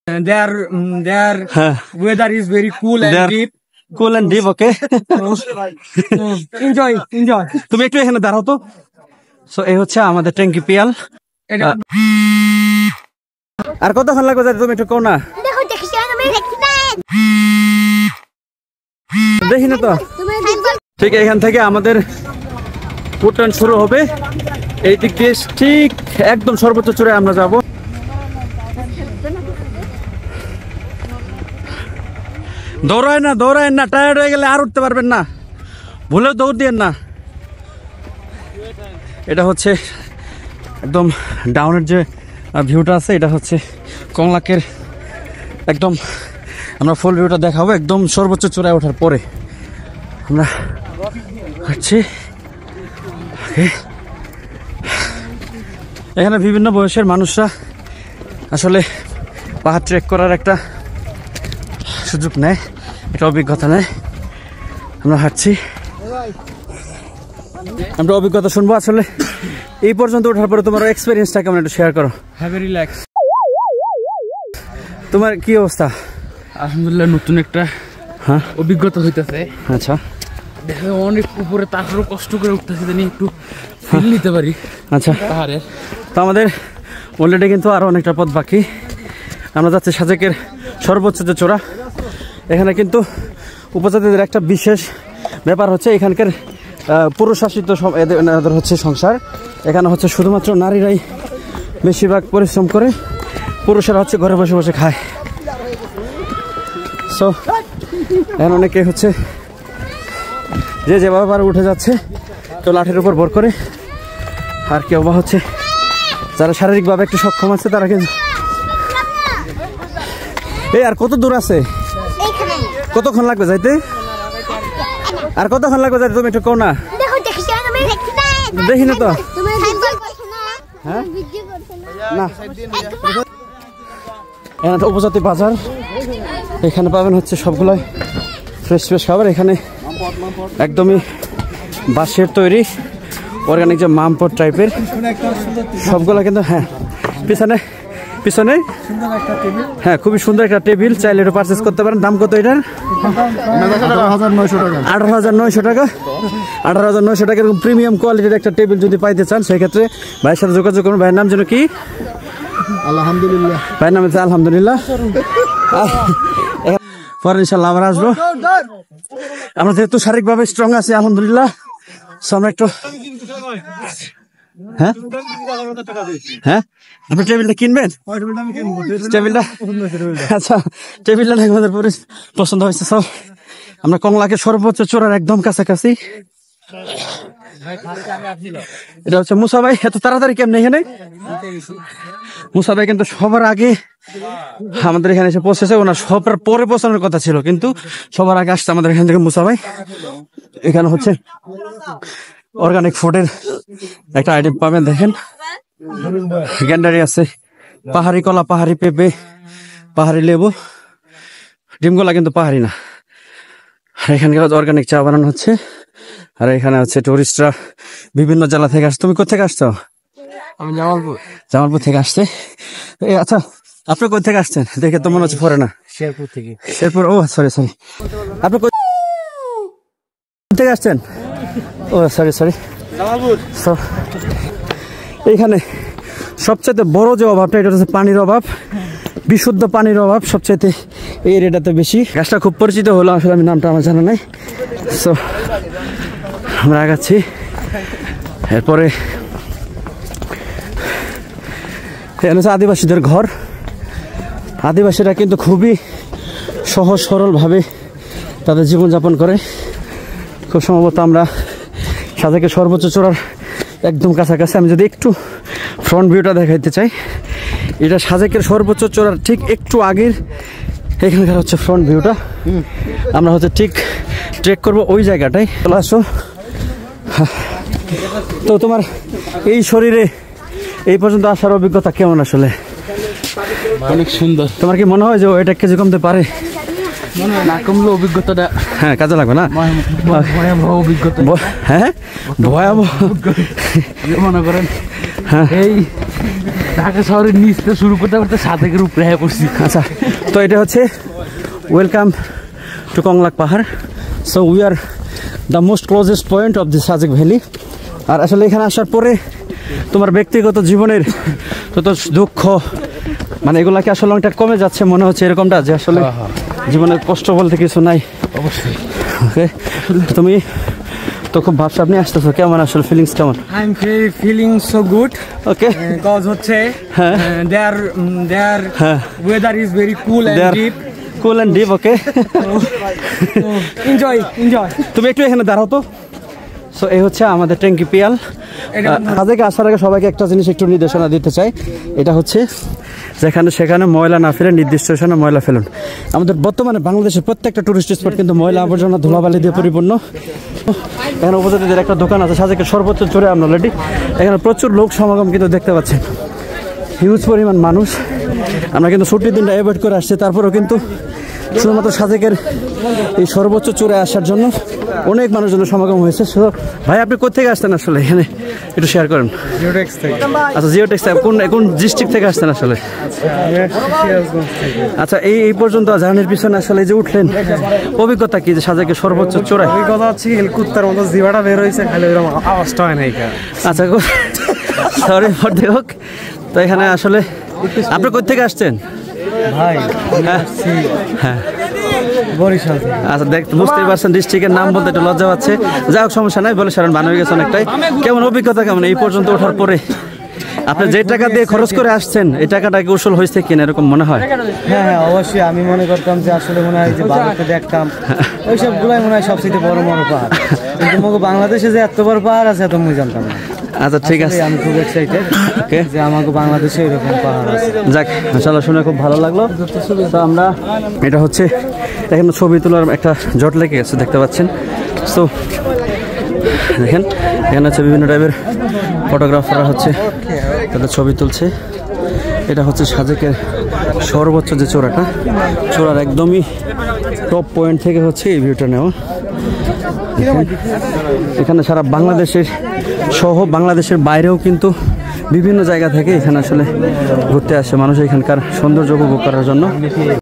Their weather is very cool and deep. Cool and deep, okay? Enjoy. তুমি একটু এখানে দাঁড়াও তো। সো এই হচ্ছে আমাদের ট্যাঙ্কি পিয়াল। আর কতক্ষণ লাগবে যাতে তুমি একটু কও না। দেখি না তো। ঠিক এখান থেকে আমাদের উত্তরণ শুরু হবে। এই দিক দিয়ে ঠিক একদম সর্বোচ্চ চূড়ায় আমরা যাব। দৌড়ায় না টায়ার্ড হয়ে গেলে আর উঠতে পারবেন না, ভুলেও দৌড় দিয়েন না। এটা হচ্ছে একদম ডাউনের যে ভিউটা আছে, এটা হচ্ছে কংলাকের একদম আমরা ফুল ভিউটা দেখাবো একদম সর্বোচ্চ চূড়ায় ওঠার পরে। আমরা হাঁটছি। এখানে বিভিন্ন বয়সের মানুষরা আসলে পাহাড় ট্রেক করার একটা সুযোগ নেয়, একটা অভিজ্ঞতা নেয়। আমরা হাঁটছি, আমরা অভিজ্ঞতা শুনবো। আসলে এই পর্যন্ত ওঠার পরে তোমার এক্সপিরিয়েন্সটা কেমন একটু শেয়ার করো। Have a relax. তোমার কি অবস্থা? আলহামদুলিল্লাহ নতুন একটা অভিজ্ঞতা হইতেছে। আচ্ছা, দেখো অনেক উপরে, তারপরে কষ্ট করে উঠতেছি জানি একটু ফিল নিতে পারি। আচ্ছা, পাহাড়ের তো আমাদের অলরেডি কিন্তু আরো অনেকটা পথ বাকি। আমরা যাচ্ছি সাজেকের সর্বোচ্চ যে চূড়া। এখানে কিন্তু উপজাতিদের একটা বিশেষ ব্যাপার হচ্ছে, এখানকার পুরুষ শাসিত এদের হচ্ছে সংসার। এখানে হচ্ছে শুধুমাত্র নারীরাই বেশিরভাগ পরিশ্রম করে, পুরুষেরা হচ্ছে ঘরে বসে বসে খায়। সো এখন অনেকে হচ্ছে যে যেভাবে পারে উঠে যাচ্ছে, কেউ লাঠির উপর ভর করে, আর কেউ বা হচ্ছে যারা শারীরিকভাবে একটু সক্ষম আছে তারা কিন্তু। এই আর কত দূর আছে? কতক্ষণ লাগবে যাইতে? আর কতক্ষণ লাগবে যাইতে তুমি একটু কও না। দেখি না তো। হ্যাঁ না, এখানে উপজাতি বাজার, এখানে পাবেন হচ্ছে সবগুলোই ফ্রেশ খাবার। এখানে একদমই বাঁশের তৈরি অর্গানিক যে মামপট টাইপের সবগুলো কিন্তু। হ্যাঁ পিছনে হ্যাঁ খুবই সুন্দর একটা টেবিল, চাইলে এটা পারচেস করতে পারেন। দাম কত এটার? 18,900 টাকা। 18,900 টাকা এরকম প্রিমিয়াম কোয়ালিটির একটা টেবিল যদি পাইতে চান, সেক্ষেত্রে ভাইয়ের সাথে যোগাযোগ করুন। ভাইয়ের নাম যেন কি? আলহামদুলিল্লাহ। ভাইয়ের নাম হচ্ছে আলহামদুলিল্লাহ। পরে ইনশাল্লাহ আবার আসবো। আমরা যেহেতু শারীরিকভাবে স্ট্রং আছি আলহামদুলিল্লাহ, আমরা একটু হ্যাঁ আপনি টেবিলটা কিনবেন? টেবিলটা আচ্ছা, টেবিলটা আমাদের পছন্দ হয়েছে। সব আমরা কংলাকে সর্বোচ্চ চূড়ার একদম কাছাকাছি। এটা হচ্ছে মুসা ভাই। এত তাড়াতাড়ি কেমন এখানে? মুসা ভাই কিন্তু সবার আগে আমাদের এখানে এসে পৌঁছেছে। ওনার সবার পরে পৌঁছানোর কথা ছিল, কিন্তু সবার আগে আসছে আমাদের এখান থেকে মুসা ভাই। এখানে হচ্ছে অর্গানিক ফুডের একটা আইটেম পাবেন। দেখেন গ্যান্ডারি আছে, পাহাড়ি কলা, পাহাড়ি পেঁপে, পাহাড়ি লেবু। ডিমগুলা কিন্তু পাহাড়ি না। এখানকার অর্গানিক চা বানানো হচ্ছে। আর এখানে হচ্ছে টুরিস্টরা বিভিন্ন জেলা থেকে আসছে। তুমি কোথা থেকে আসছো? আমি জামালপুর। জামালপুর থেকে আসছে। আচ্ছা, আপনি কোথা থেকে আসছেন? দেখে তো মনে হচ্ছে পরে না। শেরপুর থেকে। শেরপুর, ও সরি। আপনি কোথা থেকে আসছেন? ও সরি। জামালপুর। এইখানে সবচেয়ে বড় যে অভাবটা, এটা হচ্ছে পানির অভাব, বিশুদ্ধ পানির অভাব সবচাইতে এই এরিয়াটাতে বেশি। গাছটা খুব পরিচিত হলো, আসলে আমি নামটা আমার জানা নাই। সো আমরা আগাচ্ছি। এরপরে এখানে হচ্ছে আদিবাসীদের ঘর। আদিবাসীরা কিন্তু খুবই সহজ সরলভাবে তাদের জীবনযাপন করে। খুব সম্ভবত আমরা সাজেকের সর্বোচ্চ চূড়ার একদম কাছাকাছি। আমি যদি একটু ফ্রন্ট ভিউটা দেখাইতে চাই, এটা সাজেকের সর্বোচ্চ চূড়ার ঠিক একটু আগের এখানকার হচ্ছে ফ্রন্ট ভিউটা। আমরা হচ্ছে ঠিক ট্রেক করবো ওই জায়গাটায়। চলে আসো। তো তোমার এই শরীরে এই পর্যন্ত আসার অভিজ্ঞতা কেমন? আসলে অনেক সুন্দর। তোমার কি মনে হয় যে এটা কেজি কমতে পারে? না কমলে অভিজ্ঞতাটা হ্যাঁ কাজে লাগবে না? ভয়াবহ অভিজ্ঞতা। হ্যাঁ ভয়াবহ মনে করেন হ্যাঁ এই ঢাকা শহরের নিচ থেকে শুরু করতে করতে সাদেকের উপরে হয়ে পড়ছি। আচ্ছা, তো এটা হচ্ছে ওয়েলকাম টু কংলাক পাহাড়। So we are the most closest point of the Sajek valley. আর আসলে এখানে আসার পরে তোমার ব্যক্তিগত জীবনের যত দুঃখ মানে এগুলাকে আসলে অনেকটা কমে যাচ্ছে মনে হচ্ছে, এরকমটা যে আসলে জীবনের কষ্ট বলতে কিছু নাই। অবশ্যই। ওকে, তুমি তো খুব ভাবসাব নিয়ে আসতেছো, কেমন আসলে ফিলিংস কেমন? I am feeling so good okay, cause হচ্ছে their weather is very cool they and আর deep, cool and deep. Okay, enjoy. তুমি একটু এখানে দাঁড়াও তো। সো এই হচ্ছে আমাদের ট্যাঙ্কি পিয়াল। সাজেকে আসার আগে সবাইকে একটা জিনিস একটু নির্দেশনা দিতে চাই, এটা হচ্ছে যেখানে সেখানে ময়লা না ফেলে নির্দিষ্ট স্থানে ময়লা ফেলুন। আমাদের বর্তমানে বাংলাদেশের প্রত্যেকটা টুরিস্ট স্পট কিন্তু ময়লা আবর্জনা ধুলাবালি দিয়ে পরিপূর্ণ। এখানে উপজাতিদের একটা দোকান আছে সাজেকের সর্বোচ্চ চূড়ে আমরা অলরেডি, এখানে প্রচুর লোক সমাগম কিন্তু দেখতে পাচ্ছেন, হিউজ পরিমাণ মানুষ। আমরা কিন্তু ছুটির দিনটা অ্যাভয়েড করে আসছি, তারপরেও কিন্তু শুধুমাত্র সাজেকের এই সর্বোচ্চ চূড়ে আসার জন্য অনেক মানুষজনের সমাগম হয়েছে। সো ভাই, আপনি কোথেকে আসতেন আসলে এখানে একটু শেয়ার করেন? আচ্ছা, জিওটেক্স কোন ডিস্ট্রিক্ট থেকে আসতেন আসলে? আচ্ছা, এই পর্যন্ত জার্নির পিছনে আসলে এই যে উঠলেন, অভিজ্ঞতা কি যে সাজেকের সর্বোচ্চ চূড়ায়? কথা হচ্ছে হেলিকপ্টার মতো জিবাটা বের হয়েছে, খালি ওরকম আওয়াজটা হয় না এখানে। আচ্ছা, সরি ফর দি হোক। তো এখানে আসলে আপনি কোথেকে আসছেন ভাই? হ্যাঁ, বরিশাল। আচ্ছা, বুঝতেই পারছেন ডিস্ট্রিক্টের নাম বলতে একটু লজ্জা পাচ্ছে। যাই হোক, সমস্যা নাই, বলে সারেন বানাবে গেছে অনেকটাই। কেমন অভিজ্ঞতা কেমন এই পর্যন্ত ওঠার পরে? আপনি যে টাকা দিয়ে খরচ করে আসছেন এই টাকাটা কি উসুল হয়েছে কিনা এরকম মনে হয়? হ্যাঁ, অবশ্যই। আমি মনে করতাম যে আসলে মনে হয় যে ভারতে দেখতাম ওই সবগুলাই মনে হয় সবচেয়ে বড় বড় পাহাড়, কিন্তু বাংলাদেশে যে এত বড় পাহাড় আছে এত আমি জানতাম না। আচ্ছা, ঠিক আছে, আমি খুব এক্সাইটেড যে আমাকে বাংলাদেশে এরকম পাহাড় আছে। যাক, মাশাআল্লাহ, শুনে খুব ভালো লাগলো। তো আমরা এটা হচ্ছে এখানে ছবি তোলার একটা জট লেগে গেছে দেখতে পাচ্ছেন। তো দেখেন এখানে হচ্ছে বিভিন্ন টাইপের ফটোগ্রাফাররা হচ্ছে তাদের ছবি তুলছে। এটা হচ্ছে সাজেকের সর্বোচ্চ যে চূড়াটা, চূড়ার একদমই টপ পয়েন্ট থেকে হচ্ছে এই ভিউটা নেওয়া। এখানে সারা বাংলাদেশের সহ বাংলাদেশের বাইরেও কিন্তু বিভিন্ন জায়গা থেকে এখানে আসলে ঘুরতে আসে মানুষ এখানকার সৌন্দর্য উপভোগ করার জন্য।